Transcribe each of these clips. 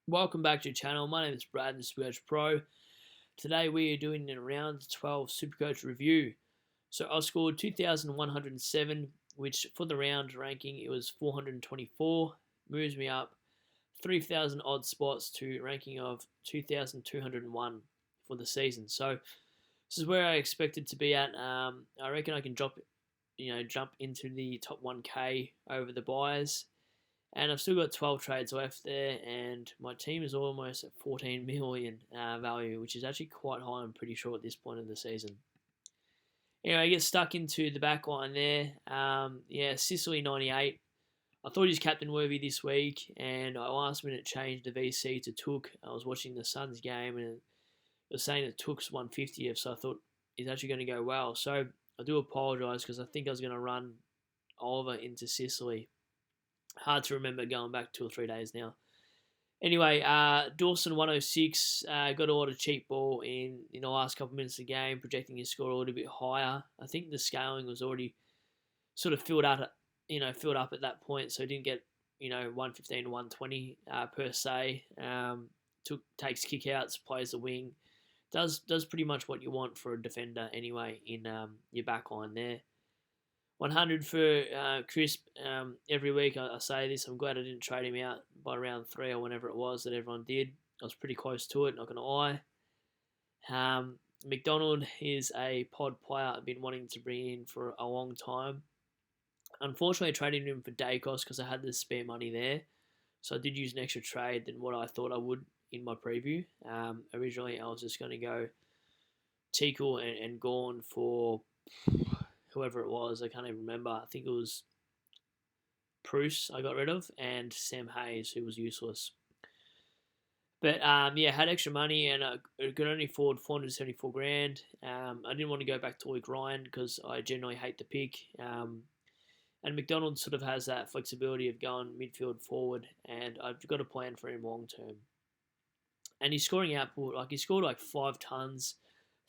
Welcome back to the channel. My name is Brad, the Supercoach Pro. Today we are doing a round 12 Supercoach review. So I scored 2,107, which for the round ranking it was 424. Moves me up 3,000 odd spots to ranking of 2,201 for the season. So this is where I expected to be at. I reckon I can jump into the top 1K over the buyers. And I've still got 12 trades left there, and my team is almost at 14 million value, which is actually quite high, I'm pretty sure, at this point of the season. Anyway, I get stuck into the back line there. Sicily 98. I thought he was captain worthy this week, and I last minute changed the VC to Took. I was watching the Suns game, and it was saying that Took's 150th, so I thought he's actually going to go well. So I do apologise because I think I was going to run Oliver into Sicily. Hard to remember going back 2 or 3 days now. Anyway, Dawson 106 got a lot of cheap ball in the last couple of minutes of the game, projecting his score a little bit higher. I think the scaling was already sort of filled up at that point, so he didn't get 115 to 120 per se. Takes kickouts, plays the wing, does pretty much what you want for a defender anyway in your back line there. 100 for Crisp every week. I say this. I'm glad I didn't trade him out by round 3 or whenever it was that everyone did. I was pretty close to it, not going to lie. McDonald is a pod player I've been wanting to bring in for a long time. Unfortunately, I traded him for Dacos because I had the spare money there. So I did use an extra trade than what I thought I would in my preview. Originally, I was just going to go Tickle and Gorn for whoever it was. I can't even remember. I think it was Bruce I got rid of, and Sam Hayes, who was useless. But had extra money and I could only afford 474 grand. I didn't want to go back to Luke Ryan because I generally hate the pick. And McDonald sort of has that flexibility of going midfield forward, and I've got a plan for him long term. And he's scoring output, he scored 5 tons,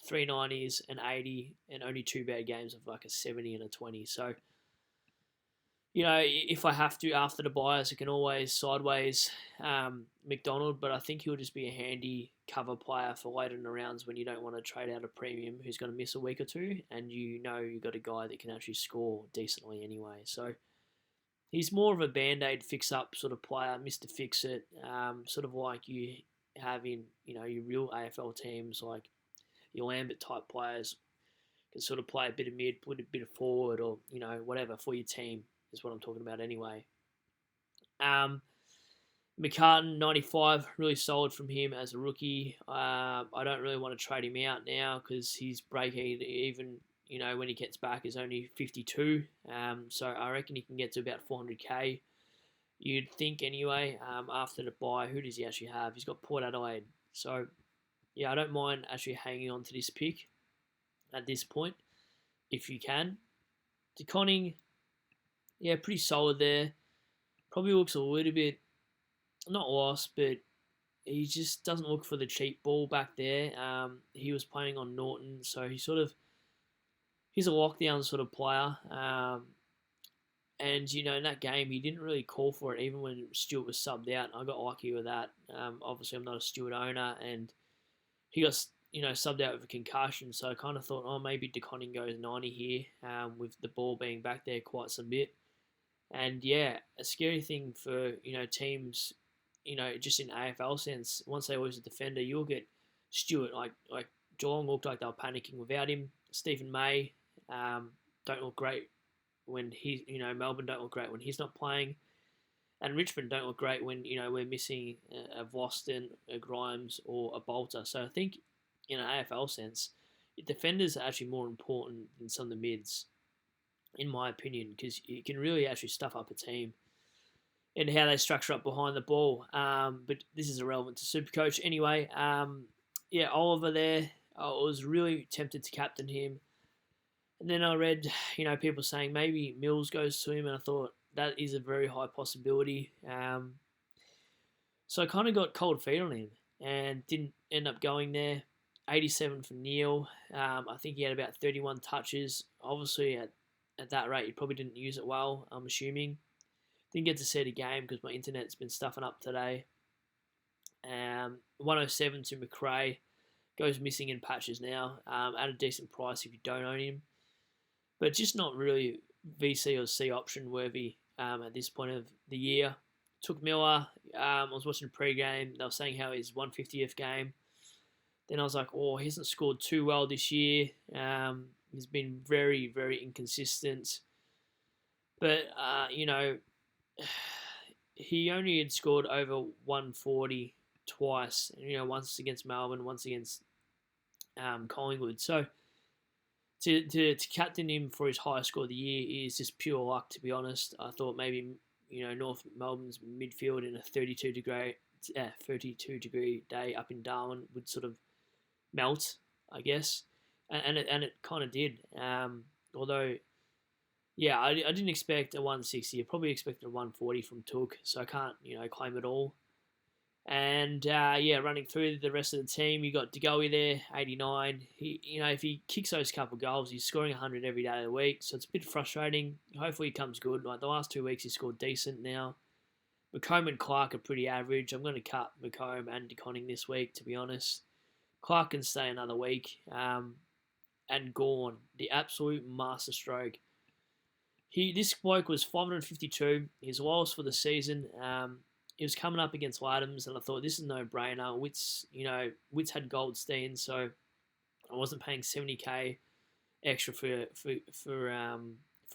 390s, an 80, and only 2 bad games of a 70 and a 20. So, if I have to after the buyers, I can always sideways McDonald, but I think he'll just be a handy cover player for later in the rounds when you don't want to trade out a premium who's going to miss a week or two, and you've got a guy that can actually score decently anyway. So he's more of a band-aid fix-up sort of player, Mr. Fix-It, sort of like you have in your real AFL teams, like your Lambert type players can sort of play a bit of mid, put a bit of forward, or whatever for your team is what I'm talking about anyway. McCartan 95, really solid from him as a rookie. I don't really want to trade him out now because his break even when he gets back is only 52. So I reckon he can get to about 400k. You'd think anyway. After the buy, who does he actually have? He's got Port Adelaide. So yeah, I don't mind actually hanging on to this pick at this point, if you can. DeConning, yeah, pretty solid there. Probably looks a little bit, not lost, but he just doesn't look for the cheap ball back there. He was playing on Norton, so he's a lockdown sort of player. And, in that game, he didn't really call for it, even when Stewart was subbed out. I got lucky with that. Obviously, I'm not a Stewart owner, and he got subbed out with a concussion, so I kind of thought, maybe DeConning goes 90 here, with the ball being back there quite some bit. And yeah, a scary thing for teams, just in AFL sense. Once they lose a defender, you'll get Stewart. Like Geelong looked like they were panicking without him. Stephen May don't look great when Melbourne don't look great when he's not playing. And Richmond don't look great when we're missing a Voston, a Grimes, or a Bolter. So I think in an AFL sense, defenders are actually more important than some of the mids, in my opinion, because you can really actually stuff up a team and how they structure up behind the ball. But this is irrelevant to Supercoach anyway. Oliver there, I was really tempted to captain him. And then I read, people saying maybe Mills goes to him, and I thought that is a very high possibility. So I kind of got cold feet on him and didn't end up going there. 87 for Neil. I think he had about 31 touches. Obviously, at that rate, he probably didn't use it well, I'm assuming. Didn't get to see the game because my internet's been stuffing up today. 107 to McRae. Goes missing in patches now at a decent price if you don't own him. But just not really VC or C option worthy at this point of the year. Took Miller. I was watching the pre-game. They were saying how his 150th game. Then I was like, oh, he hasn't scored too well this year. He's been very, very inconsistent. But, he only had scored over 140 twice. Once against Melbourne, once against Collingwood. So to captain him for his highest score of the year is just pure luck, to be honest. I thought maybe, North Melbourne's midfield in a 32 degree day up in Darwin would sort of melt, I guess. And it kind of did. Although, yeah, I didn't expect a 160. I probably expected a 140 from Took, so I can't, claim it all. And, running through the rest of the team, you got DeGoey there, 89. If he kicks those couple goals, he's scoring 100 every day of the week, so it's a bit frustrating. Hopefully he comes good. Like the last 2 weeks, he scored decent now. McComb and Clark are pretty average. I'm going to cut McComb and DeConning this week, to be honest. Clark can stay another week. And Gawn, the absolute masterstroke. This bloke was 552, his lowest for the season. He was coming up against Laddams, and I thought this is no brainer. Witts had Goldstein, so I wasn't paying 70k extra for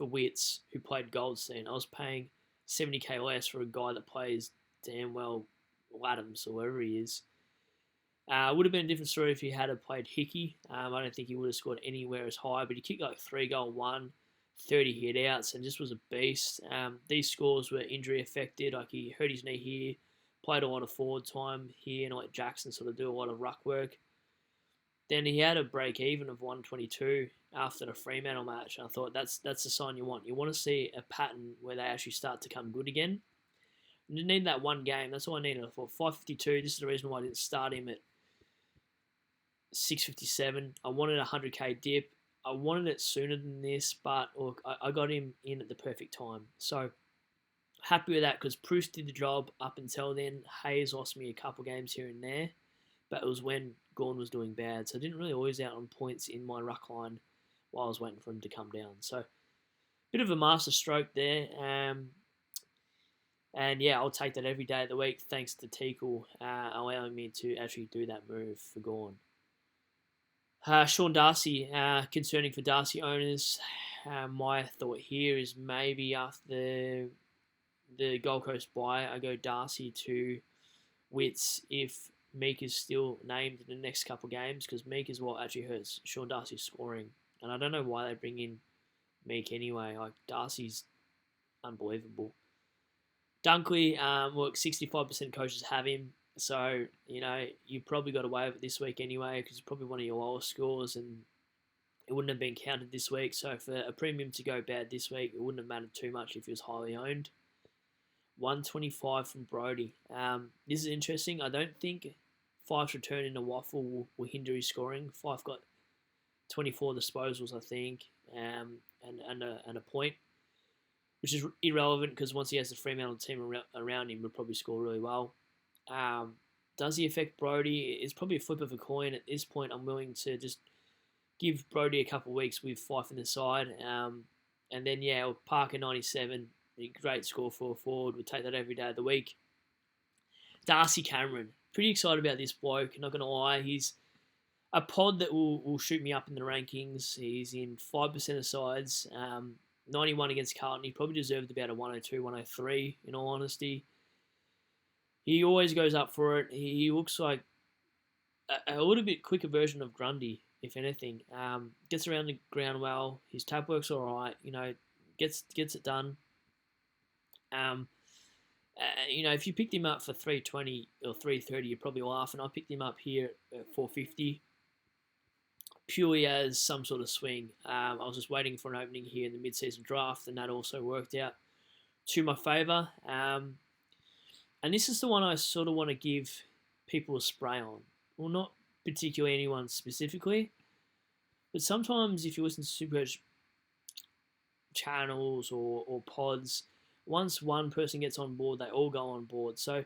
Witts, who played Goldstein. I was paying 70k less for a guy that plays damn well Laddams or wherever he is. Would have been a different story if he had played Hickey. I don't think he would have scored anywhere as high, but he kicked like 3-goal-1, 30 hit outs, and just was a beast. These scores were injury affected. Like he hurt his knee here, played a lot of forward time here, and let Jackson sort of do a lot of ruck work. Then he had a break even of 122 after the Fremantle match. And I thought that's the sign you want. You want to see a pattern where they actually start to come good again. You need that one game. That's all I needed. I thought 552. This is the reason why I didn't start him at 657. I wanted a 100k dip. I wanted it sooner than this, but look, I got him in at the perfect time. So happy with that because Bruce did the job up until then. Hayes lost me a couple games here and there, but it was when Gawn was doing bad. So I didn't really always out on points in my ruck line while I was waiting for him to come down. So bit of a master stroke there. And yeah, I'll take that every day of the week thanks to Teakle allowing me to actually do that move for Gawn. Sean Darcy, concerning for Darcy owners. My thought here is maybe after the Gold Coast bye, I go Darcy to Witts if Meek is still named in the next couple games, because Meek is what actually hurts Sean Darcy's scoring. And I don't know why they bring in Meek anyway. Like, Darcy's unbelievable. Dunkley, 65% coaches have him. So, you probably got away with it this week anyway, because it's probably one of your lowest scores and it wouldn't have been counted this week. So, for a premium to go bad this week, it wouldn't have mattered too much if he was highly owned. 125 from Brody. This is interesting. I don't think Fyfe's return in a waffle will hinder his scoring. Fyfe got 24 disposals, I think, and a point, which is irrelevant because once he has the Fremantle team around him, he'll probably score really well. Does he affect Brody? It's probably a flip of a coin. At this point, I'm willing to just give Brody a couple of weeks with Fyfe in the side. And then, Parker 97, a great score for a forward. We'll take that every day of the week. Darcy Cameron. Pretty excited about this bloke, not going to lie. He's a pod that will shoot me up in the rankings. He's in 5% of sides. 91 against Carlton. He probably deserved about a 102, 103, in all honesty. He always goes up for it. He looks like a little bit quicker version of Grundy, if anything. Gets around the ground well. His tap work's all right. Gets it done. If you picked him up for 320 or 330, you're probably laughing. I picked him up here at 450, purely as some sort of swing. I was just waiting for an opening here in the mid-season draft, and that also worked out to my favour. And this is the one I sort of want to give people a spray on. Well, not particularly anyone specifically, but sometimes if you listen to Supercoach channels or pods, once one person gets on board, they all go on board. So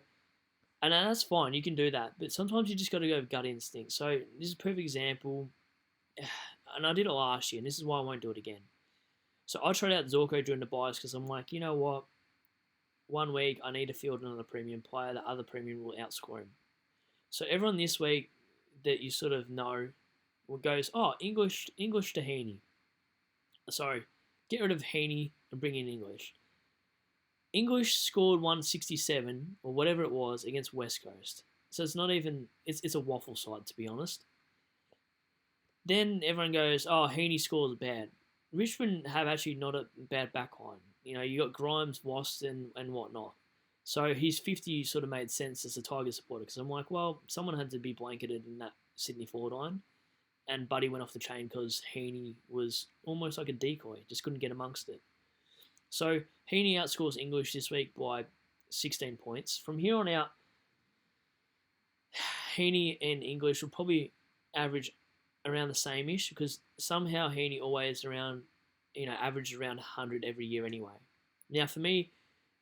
And that's fine. You can do that. But sometimes you just got to go with gut instinct. So this is a perfect example. And I did it last year, and this is why I won't do it again. So I tried out Zorko during the buys because I'm like, you know what? 1 week, I need to field another premium player. The other premium will outscore him. So everyone this week that you sort of know goes, oh, English to Heaney. Sorry, get rid of Heaney and bring in English. English scored 167 or whatever it was against West Coast. So it's not even, it's a waffle side, to be honest. Then everyone goes, oh, Heaney scores bad. Richmond have actually not a bad backline. You know, you got Grimes, Waston, and whatnot. So his 50 sort of made sense as a Tiger supporter because I'm like, well, someone had to be blanketed in that Sydney forward line. And Buddy went off the chain because Heaney was almost like a decoy, just couldn't get amongst it. So Heaney outscores English this week by 16 points. From here on out, Heaney and English will probably average around the same-ish because somehow Heaney always averages around 100 every year anyway. Now for me,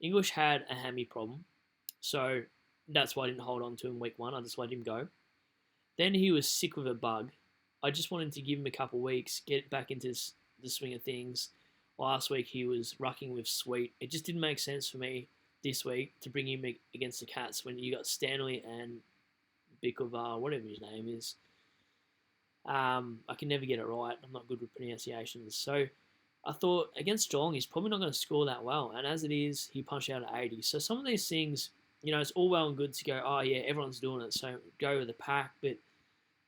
English had a hammy problem, so that's why I didn't hold on to him week 1. I just let him go. Then he was sick with a bug. I just wanted to give him a couple of weeks, get back into the swing of things. Last week he was rucking with Sweet. It just didn't make sense for me this week to bring him against the Cats when you got Stanley and Bikovar, whatever his name is. I can never get it right. I'm not good with pronunciations. So I thought against Geelong, he's probably not going to score that well. And as it is, he punched out at 80. So some of these things, it's all well and good to go, oh, yeah, everyone's doing it, so go with the pack. But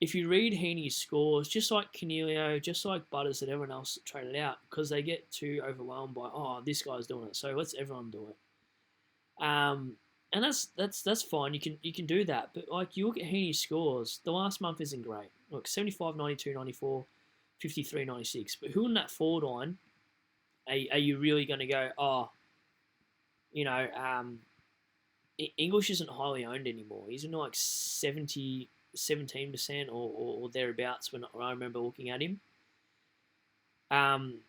if you read Heaney's scores, just like Cornelio, just like Butters that everyone else traded out, because they get too overwhelmed by, oh, this guy's doing it, so let's everyone do it. And that's fine. You can do that, but like you look at Heaney's scores, the last month isn't great. Look, 75, 92, 94, 53, 96. But who in that forward line are you really going to go? Oh, English isn't highly owned anymore. He's in like 17% or thereabouts when I remember looking at him. And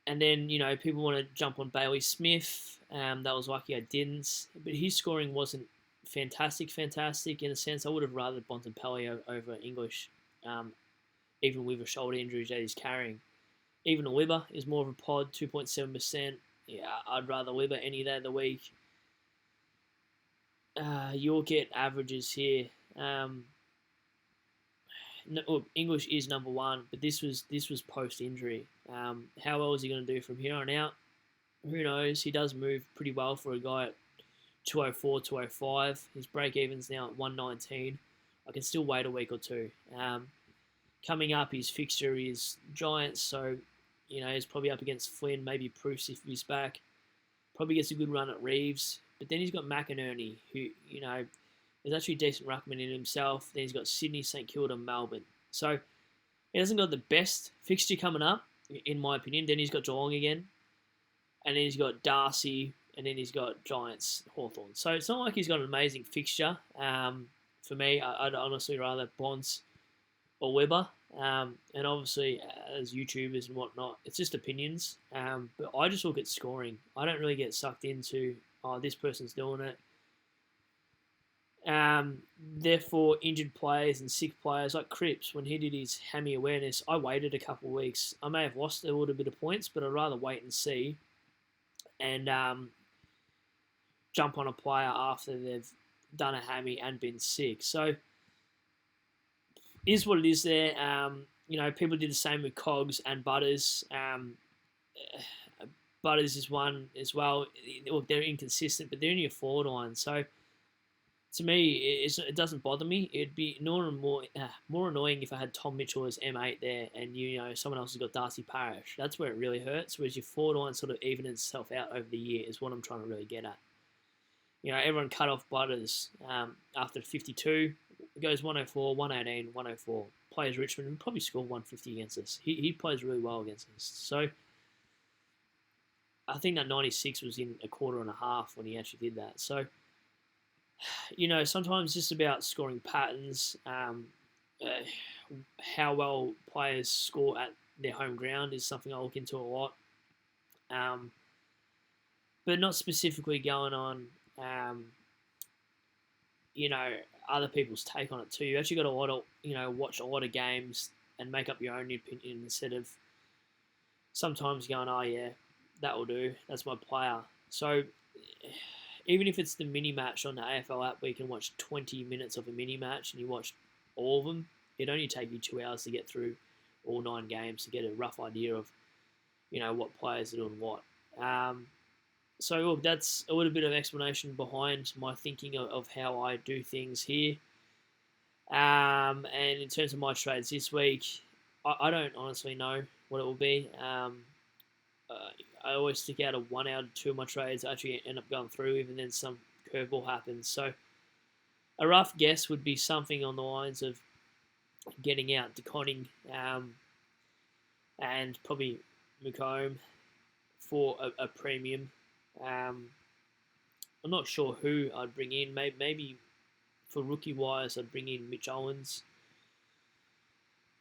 then, people want to jump on Bailey Smith. That was lucky I didn't. But his scoring wasn't fantastic in a sense. I would have rather Bontempelli over English, even with a shoulder injury that he's carrying. Even Libba is more of a pod, 2.7%. Yeah, I'd rather Libba any day of the week. You'll get averages here. English is number 1, but this was post injury. How well is he going to do from here on out? Who knows? He does move pretty well for a guy at 204, 205. His break even's now at 119. I can still wait a week or two. Coming up, his fixture is Giants, so he's probably up against Flynn, maybe Bruce if he's back. Probably gets a good run at Reeves, but then he's got McInerney, who is actually a decent ruckman in himself. Then he's got Sydney, St Kilda, Melbourne. So he hasn't got the best fixture coming up, in my opinion. Then he's got Geelong again, and then he's got Darcy, and then he's got Giants, Hawthorn. So it's not like he's got an amazing fixture. For me, I'd honestly rather Bonds or Weber. And obviously, as YouTubers and whatnot, it's just opinions. But I just look at scoring. I don't really get sucked into, oh, this person's doing it. Therefore, injured players and sick players like Cripps, when he did his hammy awareness, I waited a couple of weeks. I may have lost a little bit of points, but I'd rather wait and see and jump on a player after they've done a hammy and been sick. So, is what it is there. People did the same with Cogs and Butters. Butters is one as well. Look, they're inconsistent, but they're in your forward line. So, to me, it doesn't bother me. It'd be more annoying if I had Tom Mitchell as M8 there and someone else has got Darcy Parish. That's where it really hurts, whereas your forward line sort of even itself out over the year is what I'm trying to really get at. Everyone cut off Butters after 52. It goes 104, 118, 104. Plays Richmond and probably score 150 against us. He plays really well against us. So I think that 96 was in a quarter and a half when he actually did that. So, sometimes it's just about scoring patterns. How well players score at their home ground is something I look into a lot. But not specifically going on you know, other people's take on it too. You actually got a lot of, watch a lot of games and make up your own opinion instead of sometimes going, oh yeah, that will do. That's my player. So even if it's the mini match on the AFL app where you can watch 20 minutes of a mini match and you watch all of them, it only take you 2 hours to get through all 9 games to get a rough idea of, what players are doing what. So look, that's a little bit of explanation behind my thinking of how I do things here. And in terms of my trades this week, I don't honestly know what it will be. I always stick out a 1 out of 2 of my trades. I actually end up going through, even then some curveball happens. So a rough guess would be something on the lines of getting out DeConning and probably McComb for a premium. I'm not sure who I'd bring in. Maybe for rookie wise, I'd bring in Mitch Owens.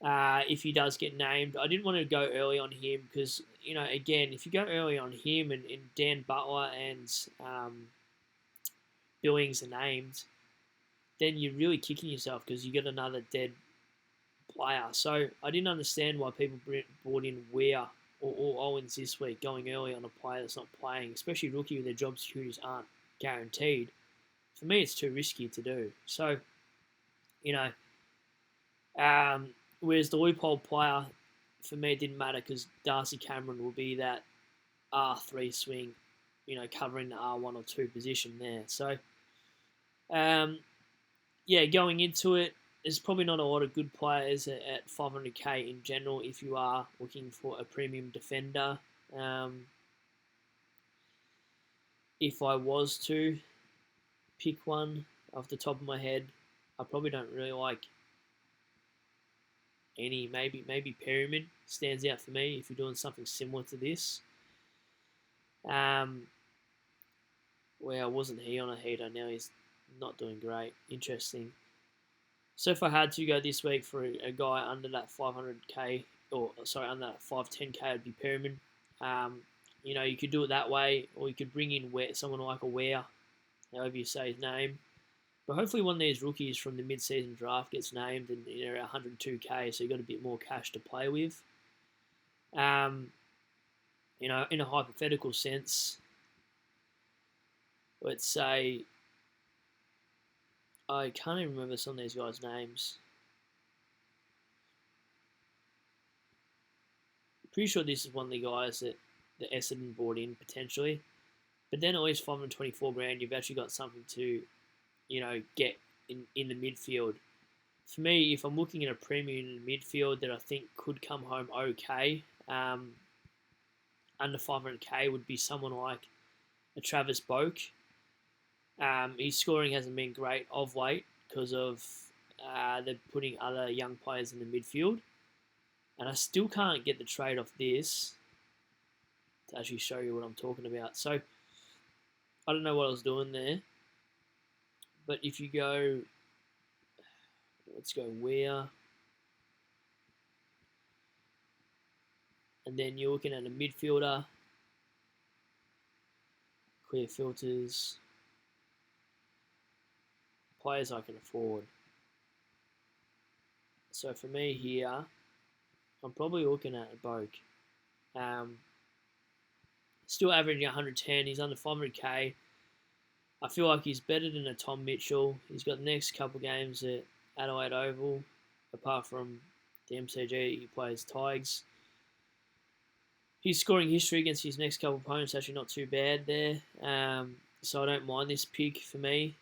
If he does get named, I didn't want to go early on him because, again, if you go early on him and Dan Butler and Billings are named, then you're really kicking yourself because you get another dead player. So I didn't understand why people brought in Weir or Owens this week, going early on a player that's not playing, especially rookie with their job securities aren't guaranteed. For me, it's too risky to do. So, whereas the loophole player, for me, it didn't matter because Darcy Cameron will be that R3 swing, covering the R1 or 2 position there. So, going into it, there's probably not a lot of good players at 500k in general if you are looking for a premium defender. If I was to pick one off the top of my head, I probably don't really like any. Maybe Perryman stands out for me if you're doing something similar to this. Wasn't he on a heater? Now he's not doing great. Interesting. So if I had to go this week for a guy under that 500k, under that 510k, it'd be Perryman. You could do it that way, or you could bring in someone like a Ware, however you say his name. But hopefully one of these rookies from the mid-season draft gets named and 102k, so you got a bit more cash to play with. In a hypothetical sense, let's say, I can't even remember some of these guys' names. Pretty sure this is one of the guys that Essendon brought in potentially. But then at least 524 grand, you've actually got something to, get in the midfield. For me, if I'm looking at a premium in the midfield that I think could come home okay, under 500k would be someone like a Travis Boak. His scoring hasn't been great of late because of they're putting other young players in the midfield. And I still can't get the trade off this to actually show you what I'm talking about. So, I don't know what I was doing there. But if you go, let's go Weir. And then you're looking at a midfielder. Clear filters. Players I can afford. So for me here, I'm probably looking at a Boak. Still averaging 110. He's under 500k. I feel like he's better than a Tom Mitchell. He's got the next couple games at Adelaide Oval. Apart from the MCG, he plays Tigers. His scoring history against his next couple opponents is actually not too bad there. So I don't mind this pick for me,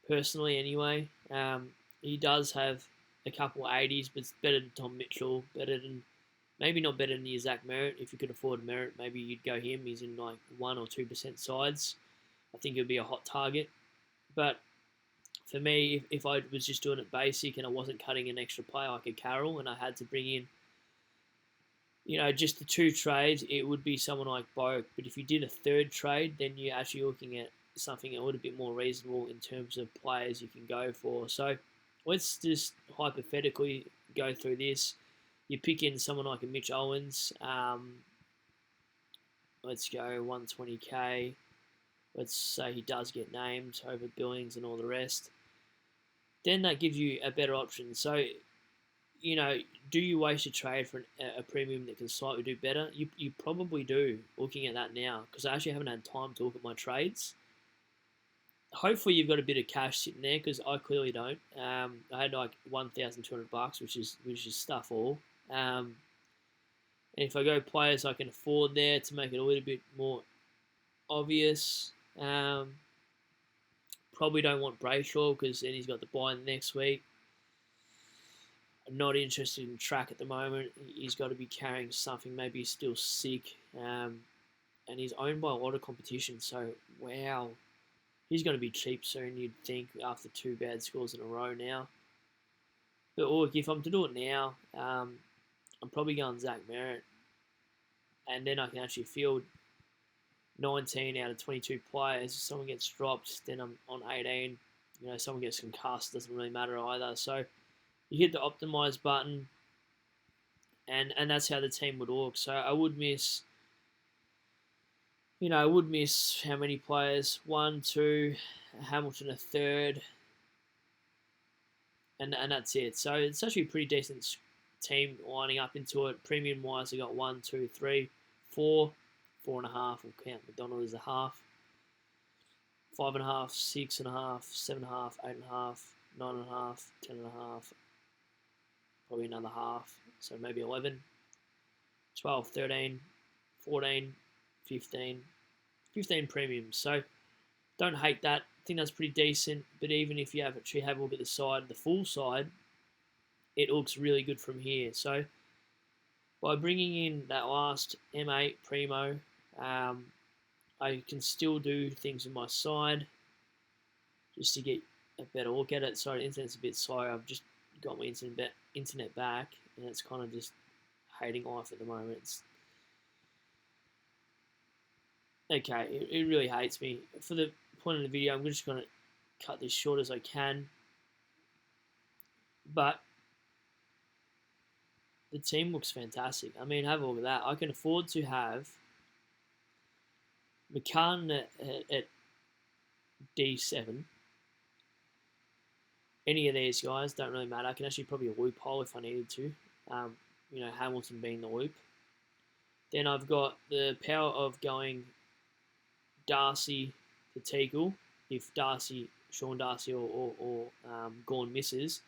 personally anyway. He does have a couple 80s, but it's better than Tom Mitchell. Maybe not better than your Zach Merritt. If you could afford Merritt, maybe you'd go him. He's in like 1 or 2% sides. I think it would be a hot target. But for me, if I was just doing it basic and I wasn't cutting an extra player like a Carroll and I had to bring in, just the 2 trades, it would be someone like Boak. But if you did a 3rd trade, then you're actually looking at something a little bit more reasonable in terms of players you can go for. So let's just hypothetically go through this. You pick in someone like a Mitch Owens. Let's go 120k. Let's say he does get named over Billings and all the rest. then that gives you a better option. So, do you waste a trade for a premium that can slightly do better? You probably do, looking at that now, because I actually haven't had time to look at my trades. Hopefully you've got a bit of cash sitting there, because I clearly don't. I had like $1,200, which is stuff all. And if I go players I can afford there to make it a little bit more obvious, probably don't want Brayshaw, because then he's got the bye next week. I'm not interested in Track at the moment. He's got to be carrying something. Maybe he's still sick. And he's owned by a lot of competition. So, wow. He's going to be cheap soon, you'd think, after 2 bad scores in a row now. But look, if I'm to do it now, I'm probably going Zach Merritt. And then I can actually field 19 out of 22 players. If someone gets dropped, then I'm on 18. Someone gets concussed, doesn't really matter either. So you hit the optimize button, and that's how the team would look. So I would miss, how many players? 1, 2, Hamilton a third, and that's it. So it's actually a pretty decent team lining up into it. Premium wise, I got 1, 2, 3, 4, 4.5. We'll count McDonald as a half. 5.5, 6.5, 7.5, 8.5, 9.5, 10.5. Probably another half, so maybe 11, 12, 13, 14, 15 premiums. So don't hate that. I think that's pretty decent. But even if you actually have a look at the full side, it looks really good from here. So by bringing in that last M8 Primo, I can still do things on my side just to get a better look at it. Sorry, the internet's a bit slow. I've just got my internet back, and it's kind of just hating life at the moment. Okay, it really hates me. For the point of the video, I'm just going to cut this short as I can. But the team looks fantastic. I mean, have a look at that. I can afford to have McCann at D7. Any of these guys, don't really matter. I can actually probably a loophole if I needed to. Hamilton being the loop. Then I've got the power of going Darcy to Teagle if Sean Darcy or Gawn misses.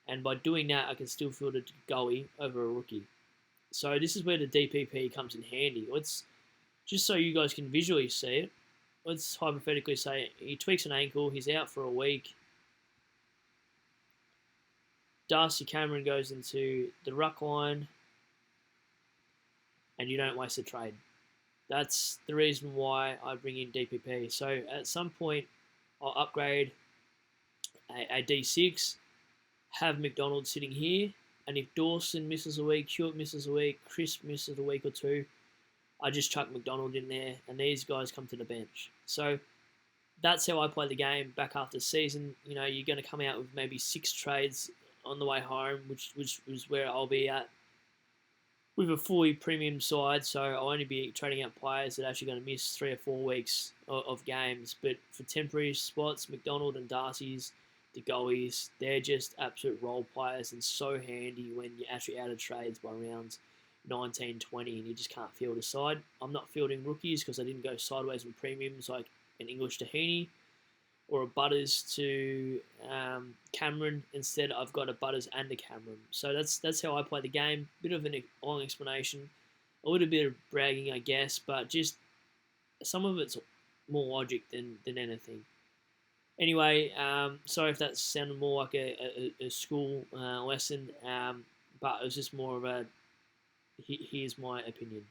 And by doing that, I can still field a goalie over a rookie. So this is where the DPP comes in handy. Let's, just so you guys can visually see it, let's hypothetically say he tweaks an ankle, he's out for a week. Darcy Cameron goes into the ruck line, and you don't waste a trade. That's the reason why I bring in DPP. So at some point, I'll upgrade a D6, have McDonald sitting here, and if Dawson misses a week, Hewitt misses a week, Chris misses a week or two, I just chuck McDonald in there, and these guys come to the bench. So that's how I play the game back after the season. You're going to come out with maybe 6 trades on the way home, which is where I'll be at with a fully premium side. So I'll only be trading out players that are actually going to miss 3 or 4 weeks of games. But for temporary spots, McDonald and Darcy's, the goalies, they're just absolute role players and so handy when you're actually out of trades by rounds 19, 20, and you just can't field a side. I'm not fielding rookies because I didn't go sideways with premiums like an English to Heaney or a Butters to Cameron. Instead, I've got a Butters and a Cameron. So that's how I play the game. Bit of a long explanation, a little bit of bragging, I guess, but just some of it's more logic than anything. Anyway, sorry if that sounded more like a school lesson, but it was just more of a here's my opinion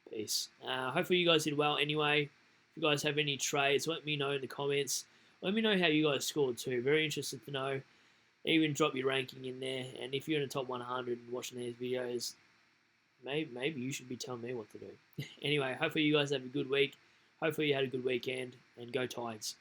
piece. Hopefully you guys did well anyway. If you guys have any trades, let me know in the comments. Let me know how you guys scored too. Very interested to know. Even drop your ranking in there. And if you're in the top 100 and watching these videos, maybe you should be telling me what to do. Anyway, hopefully you guys have a good week. Hopefully you had a good weekend. And go Tides.